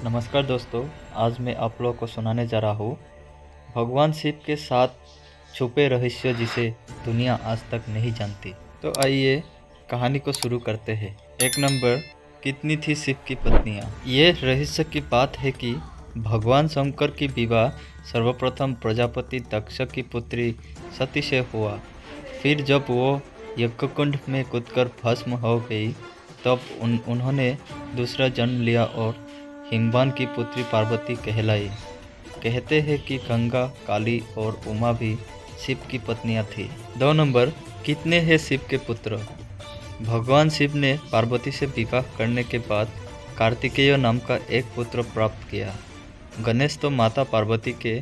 नमस्कार दोस्तों, आज मैं आप लोगों को सुनाने जा रहा हूँ भगवान शिव के साथ छुपे रहस्य जिसे दुनिया आज तक नहीं जानती। तो आइए कहानी को शुरू करते हैं। 1 नंबर, कितनी थी शिव की पत्नियाँ। ये रहस्य की बात है कि भगवान शंकर की विवाह सर्वप्रथम प्रजापति दक्ष की पुत्री सती से हुआ। फिर जब वो यज्ञकुंड में कूदकर भस्म हो गई तब उन्होंने दूसरा जन्म लिया और हिमवान की पुत्री पार्वती कहलाई। कहते हैं कि गंगा, काली और उमा भी शिव की पत्नियां थी। 2 नंबर, कितने हैं शिव के पुत्र। भगवान शिव ने पार्वती से विवाह करने के बाद कार्तिकेय नाम का एक पुत्र प्राप्त किया। गणेश तो माता पार्वती के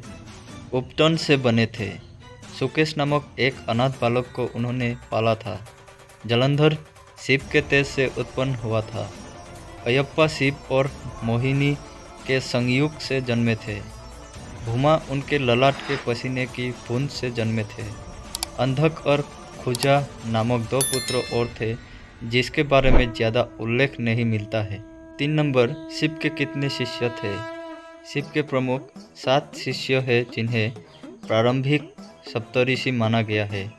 उपटन से बने थे। सुकेश नामक एक अनाथ बालक को उन्होंने पाला था। जलंधर शिव के तेज से उत्पन्न हुआ था। अयप्पा शिव और मोहिनी के संयोग से जन्मे थे। भूमा उनके ललाट के पसीने की बूंद से जन्मे थे। अंधक और खुजा नामक 2 पुत्र और थे जिसके बारे में ज़्यादा उल्लेख नहीं मिलता है। 3 नंबर, शिव के कितने शिष्य थे। शिव के प्रमुख 7 शिष्य हैं जिन्हें प्रारंभिक सप्तऋषि माना गया है।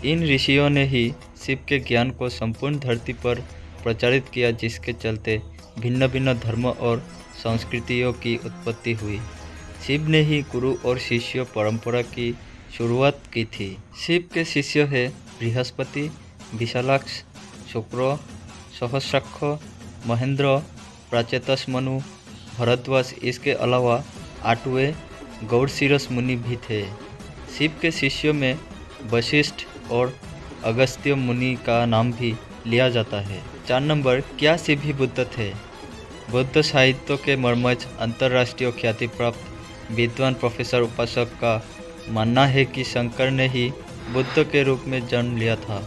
इन ऋषियों ने ही शिव के ज्ञान को संपूर्ण धरती पर प्रचारित किया, जिसके चलते भिन्न भिन्न धर्म और संस्कृतियों की उत्पत्ति हुई। शिव ने ही गुरु और शिष्य परंपरा की शुरुआत की थी। शिव के शिष्य हैं बृहस्पति, विशालाक्ष, शुक्र, सहस्राक्ष, महेंद्र, प्राचेतस मनु, भरद्वाज। इसके अलावा 8वें गौड़शिरस मुनि भी थे। शिव के शिष्यों में वशिष्ठ और अगस्त्य मुनि का नाम भी लिया जाता है। 4 नंबर, क्या शिव ही बुद्ध थे। बौद्ध साहित्य के मर्मज्ञ अंतर्राष्ट्रीय ख्याति प्राप्त विद्वान प्रोफेसर उपासक का मानना है कि शंकर ने ही बुद्ध के रूप में जन्म लिया था।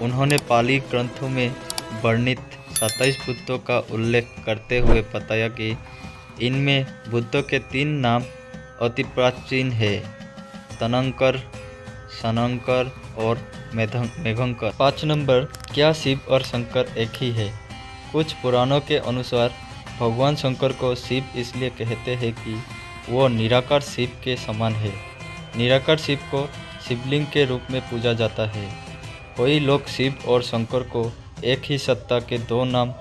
उन्होंने पाली ग्रंथों में वर्णित 27 बुद्धों का उल्लेख करते हुए बताया कि इनमें बुद्ध के 3 नाम अति प्राचीन हैं, तनंकर, शनंकर और मेघंकर। 5 नंबर, क्या शिव और शंकर एक ही है। कुछ पुराणों के अनुसार भगवान शंकर को शिव इसलिए कहते हैं कि वो निराकार शिव के समान है। निराकार शिव को शिवलिंग के रूप में पूजा जाता है। कई लोग शिव और शंकर को एक ही सत्ता के 2 नाम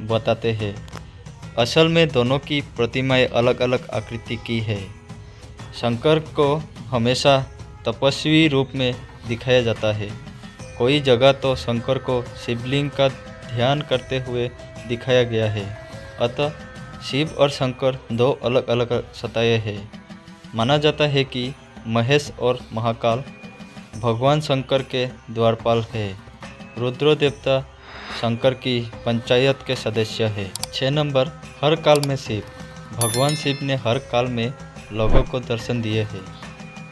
बताते हैं। असल में दोनों की प्रतिमाएं अलग अलग आकृति की है। शंकर को हमेशा तपस्वी रूप में दिखाया जाता है। कोई जगह तो शंकर को शिवलिंग का ध्यान करते हुए दिखाया गया है। अतः शिव और शंकर 2 अलग अलग सत्ताएं हैं। माना जाता है कि महेश और महाकाल भगवान शंकर के द्वारपाल है। रुद्र देवता शंकर की पंचायत के सदस्य है। 6 नंबर, हर काल में शिव। भगवान शिव ने हर काल में लोगों को दर्शन दिए हैं।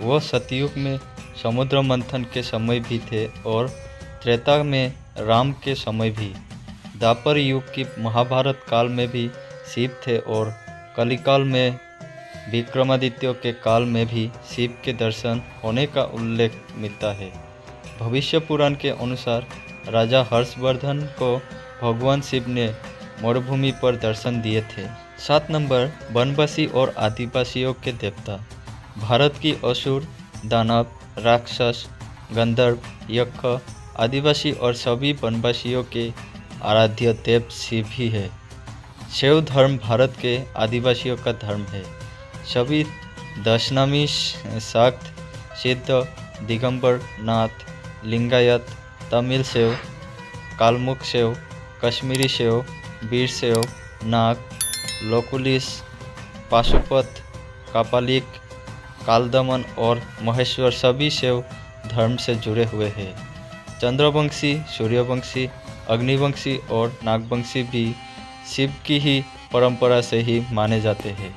वो सतयुग में समुद्र मंथन के समय भी थे और त्रेता में राम के समय भी। द्वापर युग की महाभारत काल में भी शिव थे और कलिकाल में विक्रमादित्य के काल में भी शिव के दर्शन होने का उल्लेख मिलता है। भविष्य पुराण के अनुसार राजा हर्षवर्धन को भगवान शिव ने मरुभूमि पर दर्शन दिए थे। 7 नंबर, वनवासी और आदिवासियों के देवता। भारत की असुर, दानव, राक्षस, गंधर्व, यक्ष, आदिवासी और सभी वनवासियों के आराध्य देव शिव ही है। शैव धर्म भारत के आदिवासियों का धर्म है। सभी दशनामी शाक्त, सिद्ध, दिगंबर नाथ, लिंगायत, तमिल शैव, कालमुख शैव, कश्मीरी शैव, वीर शैव, नाग, लोकुलिस, पाशुपत, कापालिक, कालदमन और महेश्वर सभी शैव धर्म से जुड़े हुए हैं। चंद्रवंशी, सूर्यवंशी, अग्निवंशी और नागवंशी भी शिव की ही परंपरा से ही माने जाते हैं।